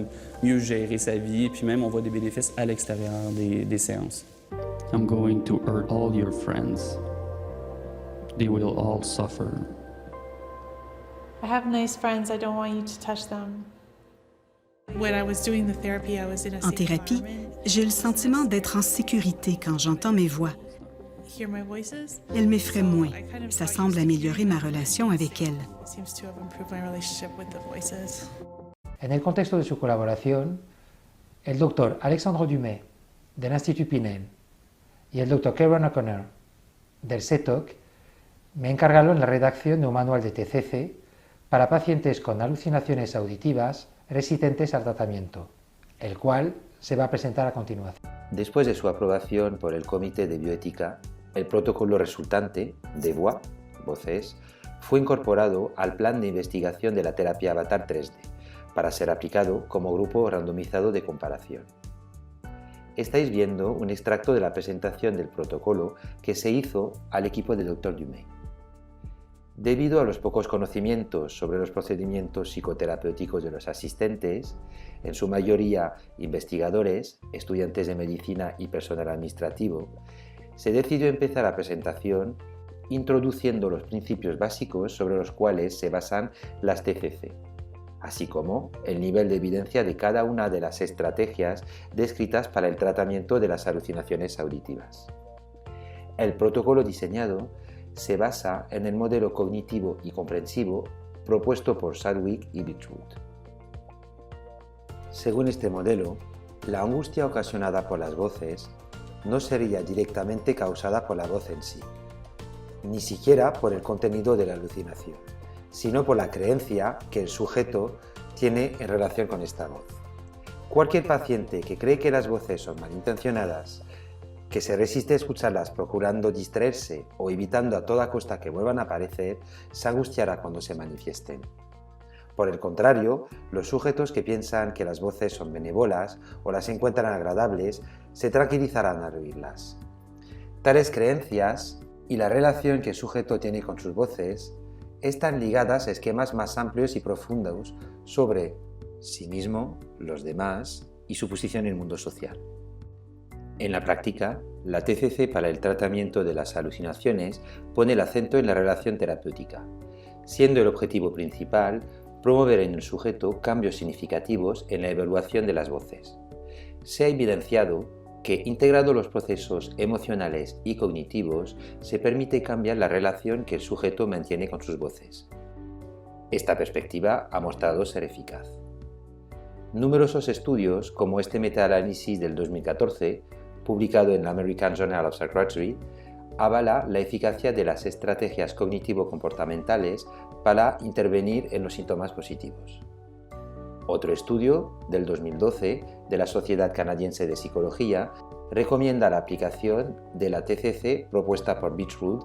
mieux gérer sa vie, puis même on voit des bénéfices à l'extérieur des séances. I'm going to hurt all your friends. They will all suffer. I have nice friends. I don't want you to touch them. En thérapie, j'ai le sentiment d'être en sécurité quand j'entends mes voix. Elles m'effraient moins. Ça semble améliorer ma relation avec elles. En el contexto de su colaboración, el doctor Alexandre Dumais, del Institut Pinel, y el doctor Karen O'Connor, del CETOC, me encargaron la redacción de un manual de TCC para pacientes con alucinaciones auditivas resistentes al tratamiento, el cual se va a presentar a continuación. Después de su aprobación por el Comité de Bioética, el protocolo resultante de voix, voces, fue incorporado al plan de investigación de la terapia Avatar 3D para ser aplicado como grupo randomizado de comparación. Estáis viendo un extracto de la presentación del protocolo que se hizo al equipo del Dr. Dumais. Debido a los pocos conocimientos sobre los procedimientos psicoterapéuticos de los asistentes, en su mayoría investigadores, estudiantes de medicina y personal administrativo, se decidió empezar la presentación introduciendo los principios básicos sobre los cuales se basan las TCC, así como el nivel de evidencia de cada una de las estrategias descritas para el tratamiento de las alucinaciones auditivas. El protocolo diseñado se basa en el modelo cognitivo y comprensivo propuesto por Sadwick y Beechwood. Según este modelo, la angustia ocasionada por las voces no sería directamente causada por la voz en sí, ni siquiera por el contenido de la alucinación, sino por la creencia que el sujeto tiene en relación con esta voz. Cualquier paciente que cree que las voces son malintencionadas, que se resiste a escucharlas procurando distraerse o evitando a toda costa que vuelvan a aparecer, se angustiará cuando se manifiesten. Por el contrario, los sujetos que piensan que las voces son benévolas o las encuentran agradables, se tranquilizarán al oírlas. Tales creencias y la relación que el sujeto tiene con sus voces están ligadas a esquemas más amplios y profundos sobre sí mismo, los demás y su posición en el mundo social. En la práctica, la TCC para el tratamiento de las alucinaciones pone el acento en la relación terapéutica, siendo el objetivo principal promover en el sujeto cambios significativos en la evaluación de las voces. Se ha evidenciado que, integrando los procesos emocionales y cognitivos, se permite cambiar la relación que el sujeto mantiene con sus voces. Esta perspectiva ha mostrado ser eficaz. Numerosos estudios, como este metaanálisis del 2014, publicado en la American Journal of Psychiatry, avala la eficacia de las estrategias cognitivo-comportamentales para intervenir en los síntomas positivos. Otro estudio, del 2012, de la Sociedad Canadiense de Psicología, recomienda la aplicación de la TCC propuesta por Beechwood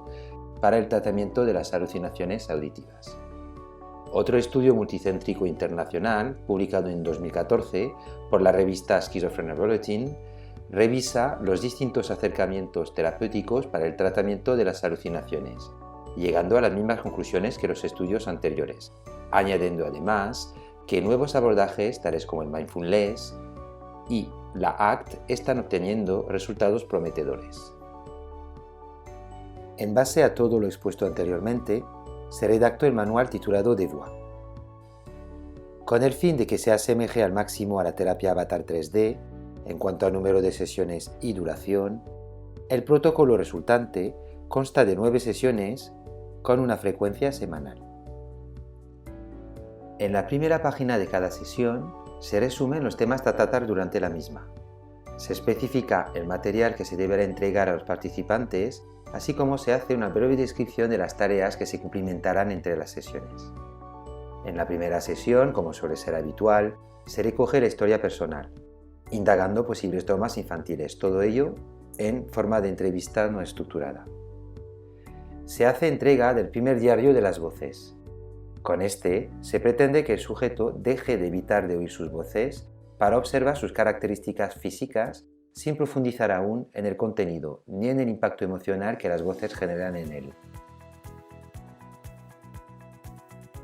para el tratamiento de las alucinaciones auditivas. Otro estudio multicéntrico internacional, publicado en 2014 por la revista Schizophrenia Bulletin, revisa los distintos acercamientos terapéuticos para el tratamiento de las alucinaciones, llegando a las mismas conclusiones que los estudios anteriores, añadiendo además que nuevos abordajes tales como el mindfulness y la ACT están obteniendo resultados prometedores. En base a todo lo expuesto anteriormente, se redactó el manual titulado De Voix. Con el fin de que se asemeje al máximo a la terapia Avatar 3D, en cuanto a número de sesiones y duración, el protocolo resultante consta de 9 sesiones con una frecuencia semanal. En la primera página de cada sesión se resumen los temas a tratar durante la misma. Se especifica el material que se deberá entregar a los participantes, así como se hace una breve descripción de las tareas que se cumplimentarán entre las sesiones. En la primera sesión, como suele ser habitual, se recoge la historia personal, indagando posibles traumas infantiles, todo ello en forma de entrevista no estructurada. Se hace entrega del primer diario de las voces. Con este, se pretende que el sujeto deje de evitar de oír sus voces para observar sus características físicas sin profundizar aún en el contenido ni en el impacto emocional que las voces generan en él.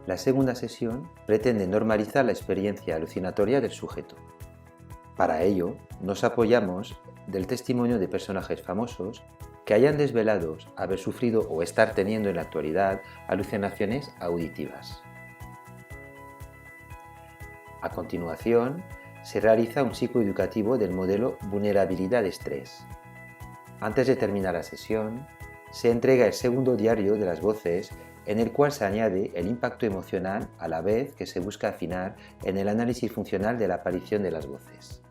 La segunda sesión pretende normalizar la experiencia alucinatoria del sujeto. Para ello, nos apoyamos del testimonio de personajes famosos que hayan desvelado haber sufrido o estar teniendo en la actualidad alucinaciones auditivas. A continuación, se realiza un psicoeducativo del modelo vulnerabilidad-estrés. Antes de terminar la sesión, se entrega el segundo diario de las voces en el cual se añade el impacto emocional a la vez que se busca afinar en el análisis funcional de la aparición de las voces.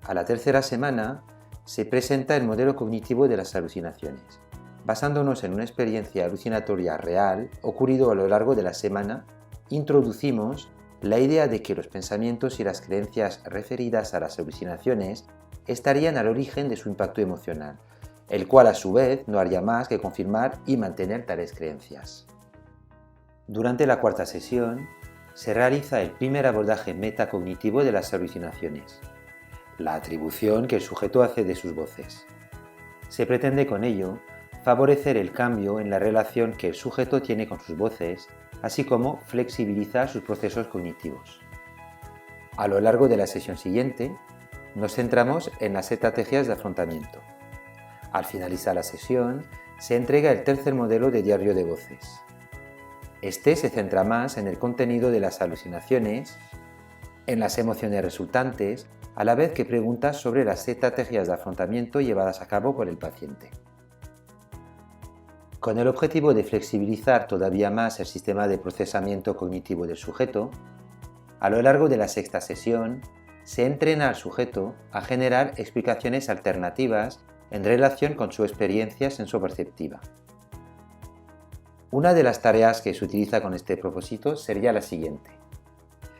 A la tercera semana, se presenta el modelo cognitivo de las alucinaciones, basándonos en una experiencia alucinatoria real ocurrido a lo largo de la semana. Introducimos la idea de que los pensamientos y las creencias referidas a las alucinaciones estarían al origen de su impacto emocional, el cual a su vez no haría más que confirmar y mantener tales creencias. Durante la cuarta sesión, se realiza el primer abordaje metacognitivo de las alucinaciones, la atribución que el sujeto hace de sus voces. Se pretende con ello favorecer el cambio en la relación que el sujeto tiene con sus voces, así como flexibilizar sus procesos cognitivos. A lo largo de la sesión siguiente, nos centramos en las estrategias de afrontamiento. Al finalizar la sesión, se entrega el tercer modelo de diario de voces. Este se centra más en el contenido de las alucinaciones, en las emociones resultantes, a la vez que pregunta sobre las estrategias de afrontamiento llevadas a cabo por el paciente. Con el objetivo de flexibilizar todavía más el sistema de procesamiento cognitivo del sujeto, a lo largo de la sexta sesión, se entrena al sujeto a generar explicaciones alternativas en relación con su experiencia sensoperceptiva. Una de las tareas que se utiliza con este propósito sería la siguiente.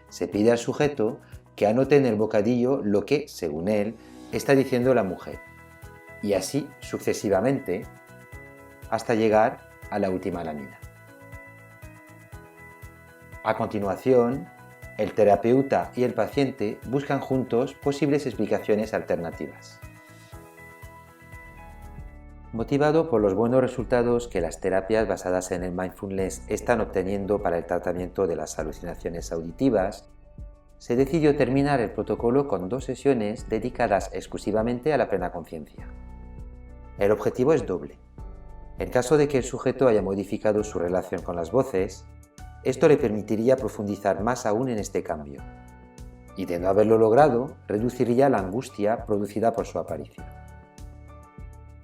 Se pide al sujeto que anote en el bocadillo lo que, según él, está diciendo la mujer, y así sucesivamente, hasta llegar a la última lámina. A continuación, el terapeuta y el paciente buscan juntos posibles explicaciones alternativas. Motivado por los buenos resultados que las terapias basadas en el mindfulness están obteniendo para el tratamiento de las alucinaciones auditivas, se decidió terminar el protocolo con 2 sesiones dedicadas exclusivamente a la plena conciencia. El objetivo es doble. En caso de que el sujeto haya modificado su relación con las voces, esto le permitiría profundizar más aún en este cambio, y de no haberlo logrado, reduciría la angustia producida por su aparición.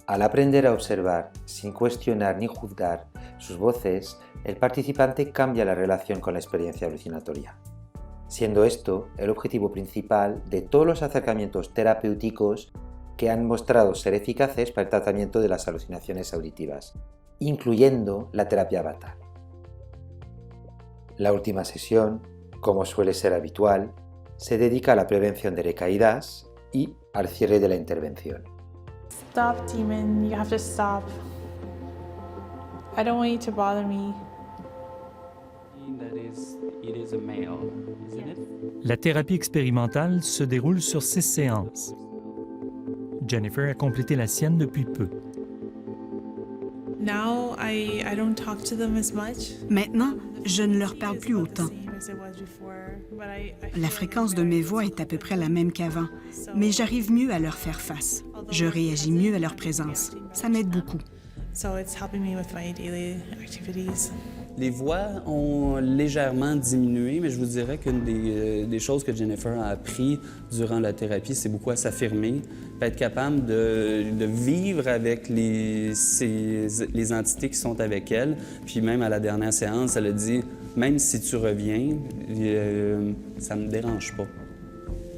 Al aprender a observar, sin cuestionar ni juzgar, sus voces, el participante cambia la relación con la experiencia alucinatoria, siendo esto el objetivo principal de todos los acercamientos terapéuticos que han mostrado ser eficaces para el tratamiento de las alucinaciones auditivas, incluyendo la terapia Avatar. La última sesión, como suele ser habitual, se dedica a la prevención de recaídas y al cierre de la intervención. Stop, demon. You have to stop. I don't want you to bother me. It is a male, isn't it? La thérapie expérimentale se déroule sur 6 séances. Jennifer a complété la sienne depuis peu. Now I don't talk to them as much. Maintenant, je ne leur parle plus autant. La fréquence de mes voix est à peu près la même qu'avant, mais j'arrive mieux à leur faire face. Je réagis mieux à leur présence. Ça m'aide beaucoup. So it's helping me with my daily activities. Les voix ont légèrement diminué, mais je vous dirais qu'une des choses que Jennifer a appris durant la thérapie, c'est beaucoup à s'affirmer, être capable de vivre avec les entités qui sont avec elle. Puis même à la dernière séance, elle a dit « Même si tu reviens, ça ne me dérange pas.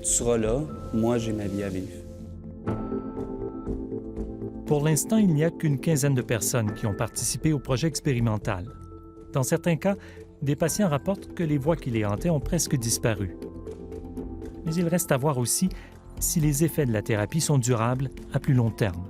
Tu seras là, moi j'ai ma vie à vivre. » Pour l'instant, il n'y a qu'une quinzaine de personnes qui ont participé au projet expérimental. Dans certains cas, des patients rapportent que les voix qui les hantaient ont presque disparu. Mais il reste à voir aussi si les effets de la thérapie sont durables à plus long terme.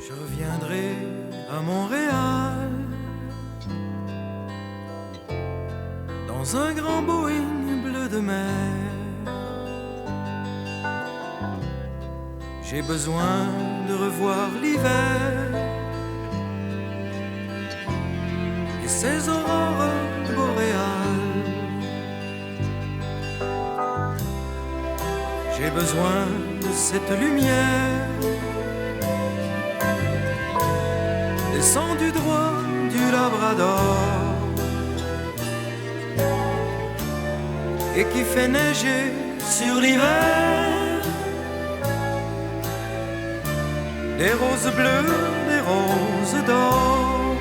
Je reviendrai à Montréal dans un grand Boeing bleu de mer. J'ai besoin de revoir l'hiver et ses aurores boréales. J'ai besoin de cette lumière descendue droit du Labrador et qui fait neiger sur l'hiver des roses bleues, des roses d'or.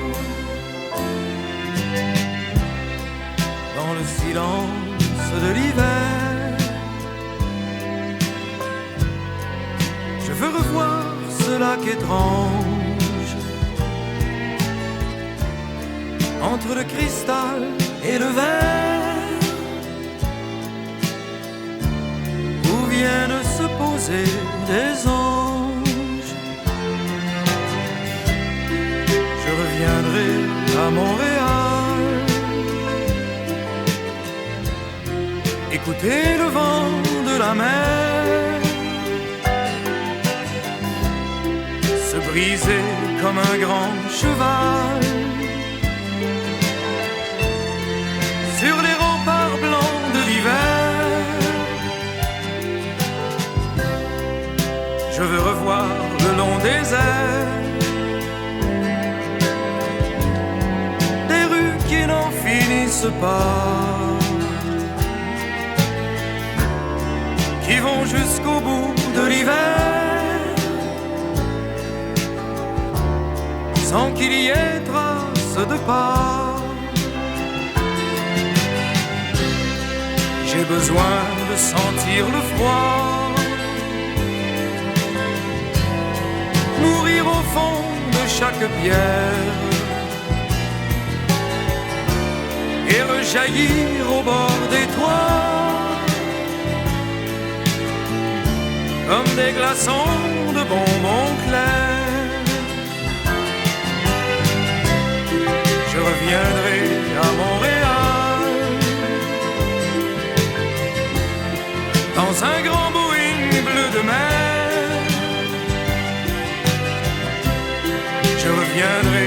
Dans le silence de l'hiver, je veux revoir ce lac étrange entre le cristal et le verre, où viennent se poser des anges. Je reviendrai à Montréal, écouter le vent de la mer se briser comme un grand cheval sur les remparts blancs de l'hiver. Je veux revoir le long des airs des rues qui n'en finissent pas, qui vont jusqu'au bout de l'hiver, sans qu'il y ait trace de pas. J'ai besoin de sentir le froid, mourir au fond de chaque pierre et rejaillir au bord des toits comme des glaçons de bonbons clairs. Je reviendrai à Montréal dans un grand Boeing bleu de mer. Je reviendrai